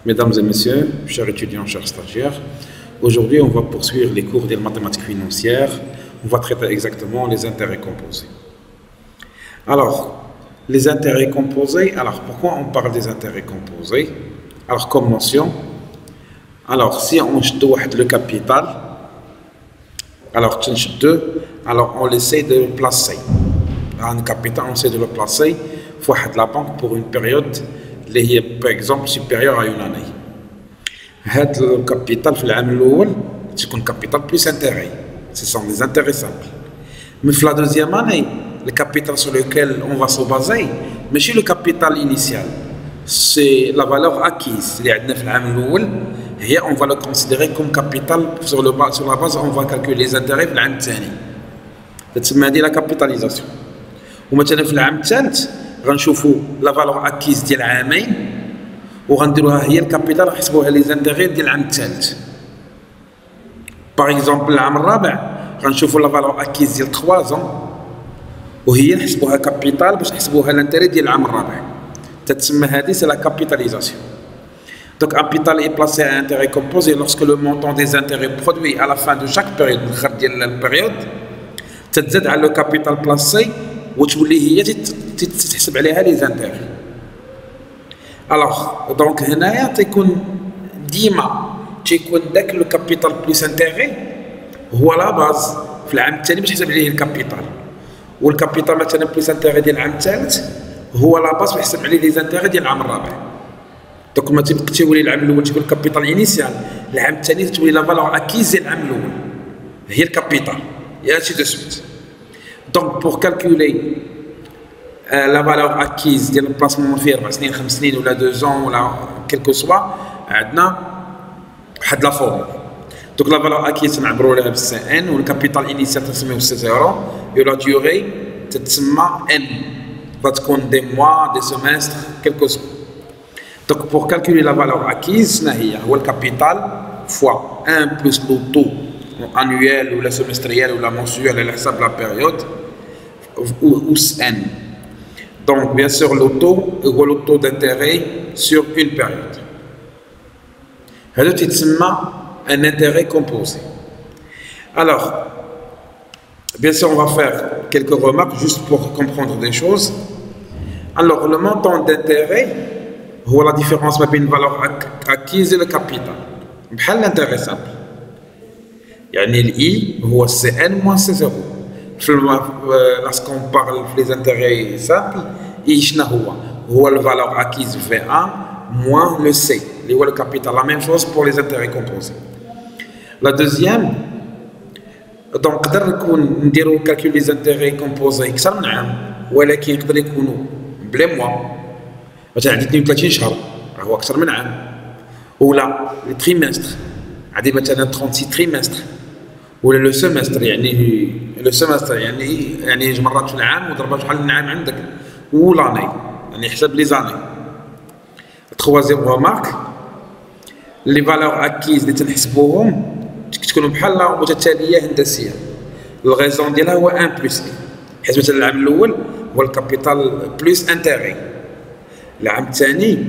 Mesdames et messieurs, chers étudiants, chers stagiaires, aujourd'hui on va poursuivre les cours des mathématiques financières. On va traiter exactement les intérêts composés. Alors, les intérêts composés, alors pourquoi on parle des intérêts composés? Alors, comme mention, alors si on jette le capital, alors on essaie de le placer. Un capital, on essaie de le placer pour la banque pour une période qui est par exemple supérieure à une année. Le capital في العام الأول c'est un capital plus intérêt. Ce sont les intérêts simples. Mais la deuxième année, le capital sur lequel on va se baser, mais chez le capital initial, c'est la valeur acquise. On va le considérer comme capital sur la base, on va calculer les intérêts في العام الثاني. تسمى هذه la capitalisation. ومثلا في العام الثالث غنشوفوا لا فالور اكيز ديال عامين وغنديروها هي الكابيتال نحسبوها لي زانتيغي ديال العام الثالث. باغ اكزومبل العام الرابع غنشوفوا لا فالور اكيز ديال 3 زون وهي نحسبوها كابيتال باش نحسبوها لانتيري ديال العام الرابع. تتسمى هذه سي لا كابيتاليزاسيون. Donc un capital est placé à intérêt composé lorsque le montant des intérêts produits à la fin de chaque période, la période, تتزاد على le capital placé وتولي هي تحسب عليها لي زانتيغي. الوغ دونك هنايا تيكون ديما تيكون داك لو كابيتال بلس انتيغي هو لا باز في العام الثاني باش تحسب عليه الكابيتال، والكابيتال مثلا بلس انتيغي ديال العام الثالث هو لا باز باش تحسب عليه لي زانتيغي ديال العام الرابع. دونك ما تيولي العام الاول تكون الكابيتال انيسيال، العام الثاني تولي لا فالور اكيز ديال العام الاول هي الكابيتال et ainsi de suite. Donc pour calculer la valeur acquise ديال البلاسمون في 4 سنين 5 سنين ولا 2 ans ولا كيلكو سوا عندنا واحد لا فورمول. دونك لا فالور اكيز نعبروا لها بالسي ان والكابيتال انيسيال تسميوه سي زيرو و لا ديوري تتسمى ان غتكون دي موا دي سيمستر كيلكو سوا. دونك pour calculer la valeur acquise شنو هي؟ هو الكابيتال فوا 1 بلس لو طو annuel ou la semestrielle ou la mensuelle à l'hsab la période ou n. Donc bien sûr le taux d'intérêt sur une période. C'est un intérêt composé. Alors bien sûr on va faire quelques remarques juste pour comprendre des choses. Alors le montant d'intérêt c'est la différence entre une valeur acquise et le capital. بحال l'intérêt simple. يعني الاي هو سي ان موان سي زيرو. lorsqu'on parle des intérêts simples اي شنو هو الفالور اكيز في 1 موان لو سي اللي هو الكابيتال. لا ميم شوز بور لي انتيري كومبوزي. لا دوزيام دونك نقدر نديرو كالكول لي انتيري كومبوزي اكثر من عام ولكن يقدر يكونوا بلي موا. مثلا عندي 32 شهر هو اكثر من عام، ولا لي تريمستر عندي مثلا 36 تريمستر، ولا لو سيمستر يعني جوج مرات في العام وضربها شحال من عام عندك، ولاني يعني حسب لي زاني. تخوازيام رومارك لي فالور اكيز اللي تنحسبوهم تكونوا بحال متتاليه هندسيه. الغيزون ديالها هو 1 بلس حيت مثلا العام الاول هو الكابيتال بلس انتيغي، العام الثاني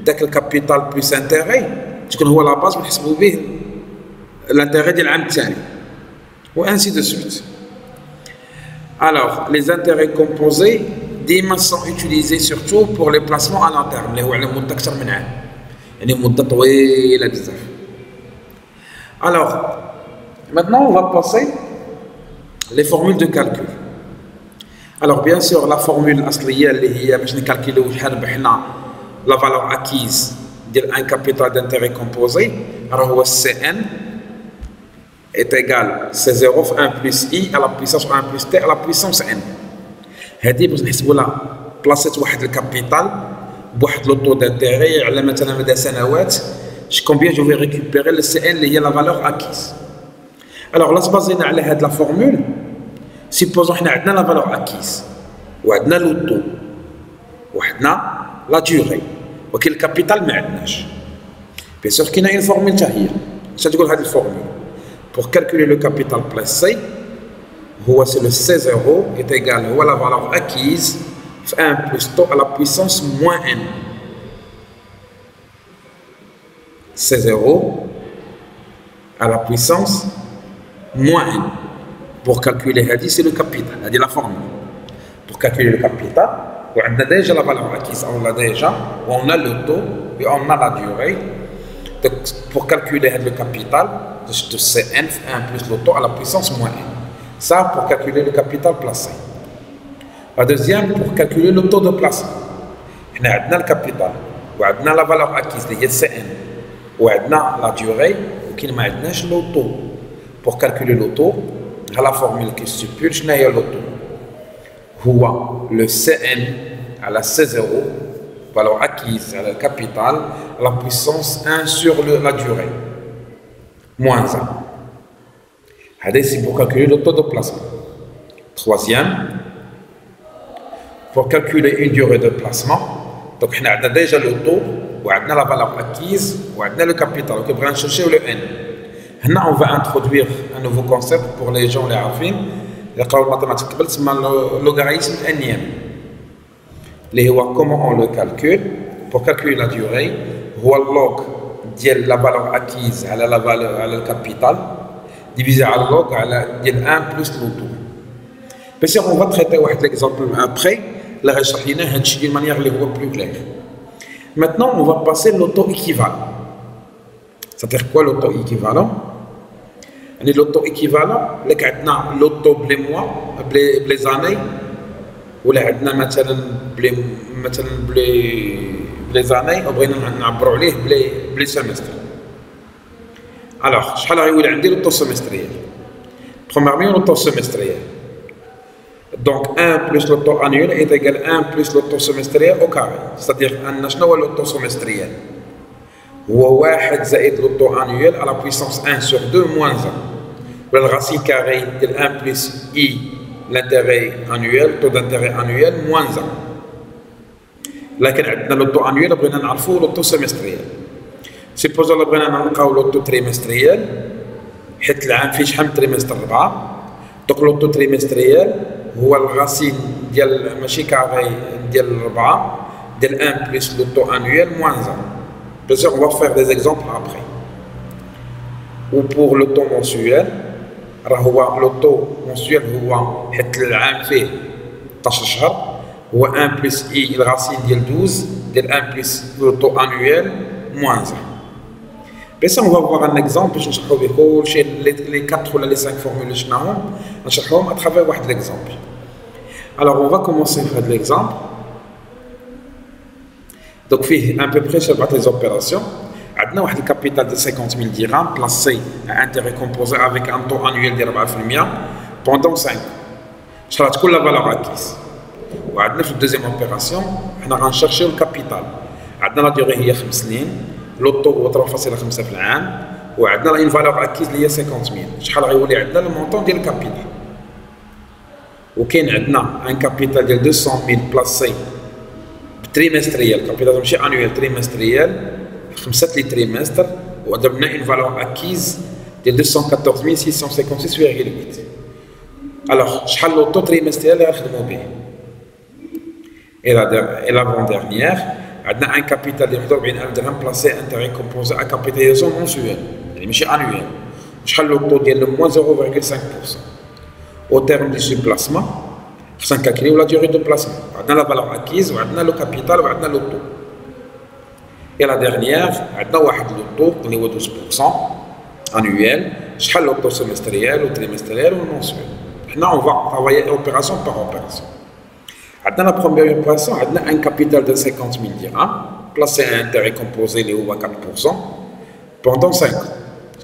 داك الكابيتال بلس انتيغي تكون هو لا باز نحسبوا به l'intérêt de l'année الثاني و ainsi de suite. Alors les intérêts composés ديما sont utilisés surtout pour les placements à long terme اللي هو على مده اكثر من عام، يعني مده طويله بزاف. Alors maintenant on va passer les formules de calcul. Alors bien sûr la formule الاصليه اللي هي باش نكالكوليو شحال ربحنا la valeur acquise ديال un capital d'intérêt composé راه هو سي ان est égal C0 في 1 plus I à la puissance 1 plus T à la puissance N. هذه باش نحسبوا لها بلاصه واحد الكابيتال بواحد لو طو دانتيغي على مثلا مدى سنوات. كومبيان جو في ريكوبيري لو سي ان اللي هي لا فالور اكيز. الوغ لا تبازينا على هاد لا فورمول سيبوزون حنا عندنا لا فالور اكيز وعندنا لو طو وعندنا لا ديوري ولكن الكابيتال ما عندناش. بيان سور كاينه اون فورمول حتى هي. اش تقول هاد الفورمول؟ Pour calculer le capital placé, c'est le C0 est égal à la valeur acquise 1 plus taux à la puissance moins n. C0 à la puissance moins n. Pour calculer, c'est le capital, c'est la formule. Pour calculer le capital, on a déjà la valeur acquise, on l'a déjà, on a le taux et on a la durée. Donc, pour calculer le capital, de Cn, 1 plus le taux à la puissance moins n. Ça, pour calculer le capital placé. La deuxième, pour calculer le taux de placement. On a le capital, on a la valeur acquise, qui est Cn, on a la durée, et on a le taux. Pour calculer le taux, la formule qui stipule, je n'ai le taux. Le Cn à la C0, valeur acquise à la capital, à la puissance 1 sur la durée, moins 1. C'est pour calculer le taux de placement. Troisième, pour calculer une durée de placement, donc on a déjà le taux, on a la valeur acquise, on a le capital, donc on va chercher le n. Maintenant, on va introduire un nouveau concept pour les gens les affines. Les mathématiques, c'est le logarithme n. Comment on le calcule? Pour calculer la durée, on le log de la valeur acquise à la valeur à le capital divisé par le log de 1 plus le taux. Bien sûr, on va traiter un exemple après. La recherche d'une manière plus claire. Maintenant, on va passer l'auto équivalent. C'est-à-dire quoi l'auto équivalent? L'auto équivalent, l'auto blé mois, blé années, ou مثلا blé années, ou blé semestre. Alors, je vais vous l'auto semestriel. Premièrement, l'auto semestriel. Donc 1 plus le taux annuel est égal à 1 plus le taux semestriel au carré. C'est-à-dire, شنو هو le taux semestriel? هو 1 زائد le taux annuel à la puissance 1 sur 2 moins 1. Le racine carré de 1 plus i, l'intérêt annuel, taux d'intérêt annuel, moins 1. لكن عندنا le taux annuel بغينا نعرفوا le taux semestriel. Supposons بغينا نلقاو le taux trimestriel حيت العام فيه شحال من تريمستر 4. Donc le taux trimestriel هو الرacine ديال ماشي كاري ديال 4 ديال 1 plus le taux annuel moins 1. Bien sûr, on va faire des exemples après. Ou pour le taux mensuel, le taux mensuel هو حيت العام فيه 12 شهر هو 1 plus i الرacine ديال 12 ديال 1 plus le taux annuel moins 1. Bien sûr, on va voir un exemple باش نشرحوا به كلشي les 4 ou les 5 formules شناهم نشرحوهم à travers واحد l'exemple. Alors on va commencer par l'exemple. Donc فيه à peu près sur les opérations. عندنا واحد الكابيتال de 50 000 dirhams placé à intérêt composé avec un taux annuel de 4% pendant 5 ans. شحال تكون la valeur acquise. وعندنا في الدوزيام اوبيراسيون حنا غنشرشيو الكابيتال. عندنا لا ديوري هي 5 سنين. لوطو هو 3.5 في العام وعندنا اون فالور اكيز اللي هي 50000 شحال غيولي عندنا المونطون ديال الكابيتال وكاين عندنا ان كابيتال ديال 200000 بلاسي تريمستريال كابيتال ماشي انويل تريمستريال 5 لي تريمستر ودرنا اون فالور اكيز ديال 214656,8 الوغ شحال لوطو تريمستريال اللي غنخدمو به اي لافون ديرنيير عندنا ان كابيتال ديال 41000 درهم بلاسي انتري كومبوزي ا كابيتاليزاسيون منسويل يعني ماشي انويل شحال لو طو ديال موان 0.5%. او تيرم دي سو بلاسمون خصنا نكالكوليو لا ديوري دو بلاسمون عندنا لا فالور اكيز وعندنا لو كابيتال وعندنا لو طو اي لا ديرنيير عندنا واحد لو طو اللي هو 12% انويل شحال لو طو سيمستريال وتريمستريال ومنسويل حنا اون فا ترافايي اوبيراسيون بار اوبيراسيون. عندنا لا بروميير اوبيراسيون عندنا ان كابيتال دو 50000 درهم بلاسي ان انتري كومبوزي اللي هو 4% pendant 5 ans.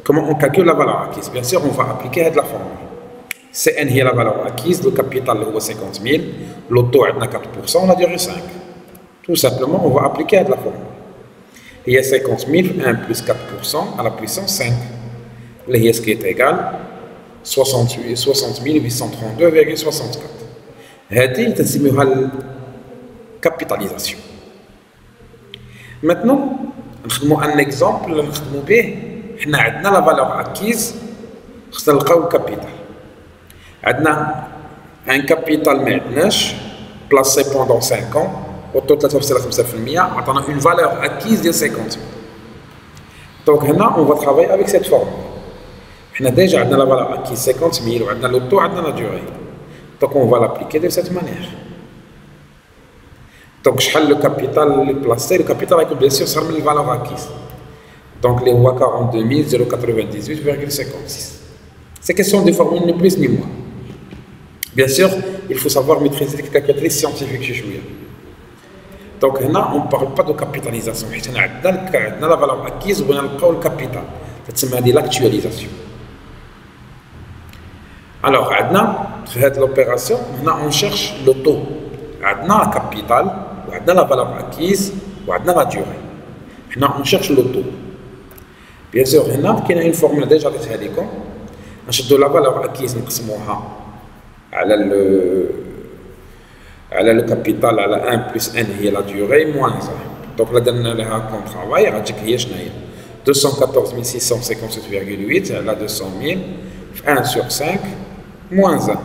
Comment on calcule la valeur acquise? Bien sûr, on va appliquer la formule. Cn est la valeur acquise, le capital est 50 000, le taux est 4%, on a duré 5. Tout simplement, on va appliquer la formule. Il y a 50 000, 1 plus 4% à la puissance 5. Le ce qui est égal 60 832,64. هذه تسميها الكابيتاليزاسيون. Maintenant, نخدموا ان اكزومبل اللي نخدموا به حنا عندنا لا فالور اكيز خصنا نلقاو الكابيتال. عندنا ان كابيتال ما عندناش بلاسي بوندون 5 ans وطو 3.5% عطانا اون فالور اكيز ديال 50 000. Donc, on va travailler avec cette forme. On a déjà la valeur acquise 50 000, on a le taux, on a la durée. Donc, on va l'appliquer de cette manière. Donc, le capital placé, le capital est bien sûr sur la valeur acquise. Donc, les 42 098,56. C'est question de formule ni plus ni moins. Bien sûr, il faut savoir maîtriser les calculatrices scientifiques. Donc, là, on ne parle pas de capitalisation. On a la valeur acquise, on a le capital. C'est l'actualisation. Alors, dans l'opération, on cherche le taux. On a le capital, on a la valeur acquise, on a la durée. On cherche le taux. Bien sûr, il y a une formule déjà de Télécom. On cherche la valeur acquise, على le capital على 1 plus n هي la durée moins 1. Donc là درنا لها كون travail غتجيك هي شنو هي 214 657,8 على 200 000 في 1 sur 5 moins 1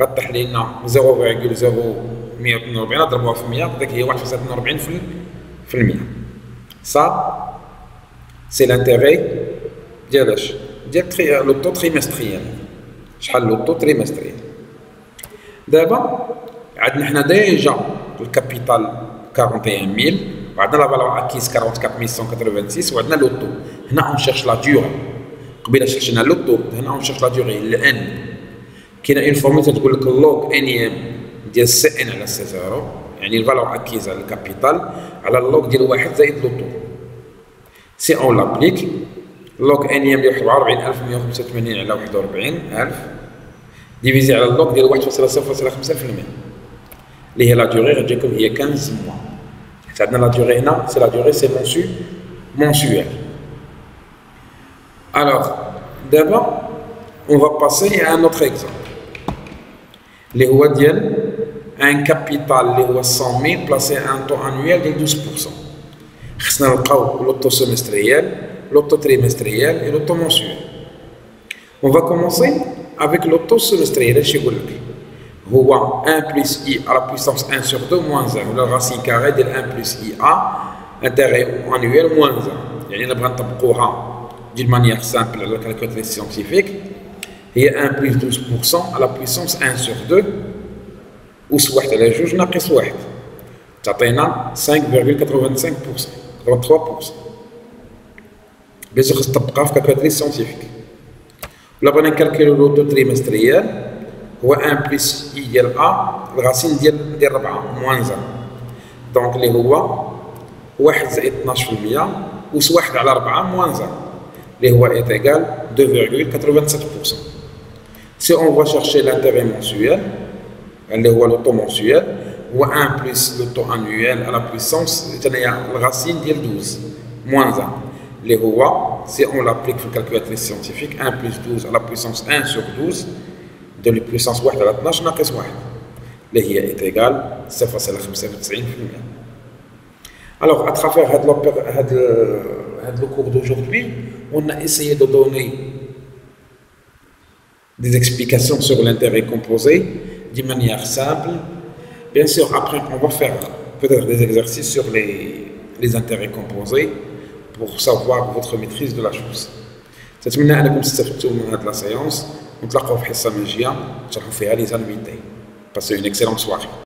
غطيح لينا 0,0142 نضربوها في 100 داك هي 1.42%. Ça c'est l'intérêt ديال اش ديال لو طو تريمستريال. شحال لو طو تريمستريال دابا عندنا حنا ديجا الكابيتال 41000 وعندنا لا فالور اكيز 44186 وعندنا لو طو. هنا اون شيرش لا ديوري. قبيله شرحنا لو طو، هنا اون شيرش لا ديوري لان كاينه اون فورمول تقول لك اللوغ ان ام ديال سي ان على سي زيرو، يعني الفالور اكيز على الكابيتال على اللوغ ديال 1 زائد لو طو. سي اون لابليك اللوغ ان ام ديال 44185 على 41000 ديفيزي على اللوغ ديال 1.005% اللي هي لا ديوري غتجيكم هي 15 mois. حيت عندنا لا ديوري هنا سي لا ديوري سي mensuel. Alors d'abord on va passer à un autre exemple اللي هو ديال un capital اللي هو 100 000 placé à un taux annuel de 12%. خصنا نلقاو لو طو سيمستريال لو طو تريمستريال et لو طو mensuel. On va commencer avec le taux semestriel. Je vais vous dire 1 plus i à la puissance 1 sur 2 moins 1. La racine carrée de 1 plus ia, intérêt annuel moins 1. يعني نبغى نطبقوها d'une manière simple à la calculatrice scientifique. هي 1 plus 12% à la puissance 1 sur 2 أس 1 على 2 ناقص 1 تعطينا 5,85%. 83%. Bien sûr, خص تطبقها في calculatrice scientifique. Là, on va calculer le taux trimestriel. هو 1 plus i ديال a الغاسين ديال 4 moins 1. Donc اللي هو 1 زائد 12% أس 1 على 4 moins 1 اللي هو est égal 2,87%. Si on va chercher l'intérêt mensuel اللي هو le taux mensuel هو 1 plus le taux annuel à la puissance ثانية الغاسين ديال 12 moins 1 اللي هو si on l'applique في calculatrice scientifique 1 plus 12 à la puissance 1 sur 12 de la puissance 1 على 12 ناقص 1 اللي هي est égal 0,95%. Alors à travers le cours d'aujourd'hui on a essayé de donner des explications sur l'intérêt composé d'une manière simple. Bien sûr après on va faire peut-être des exercices sur les intérêts composés pour savoir votre maîtrise de la chose. نتمنى انكم استفدتوا من هذه لا سيونس ونتلاقاو في حصه مجيه نشرحوا فيها لي زانفيتي. Passez une excellente soirée.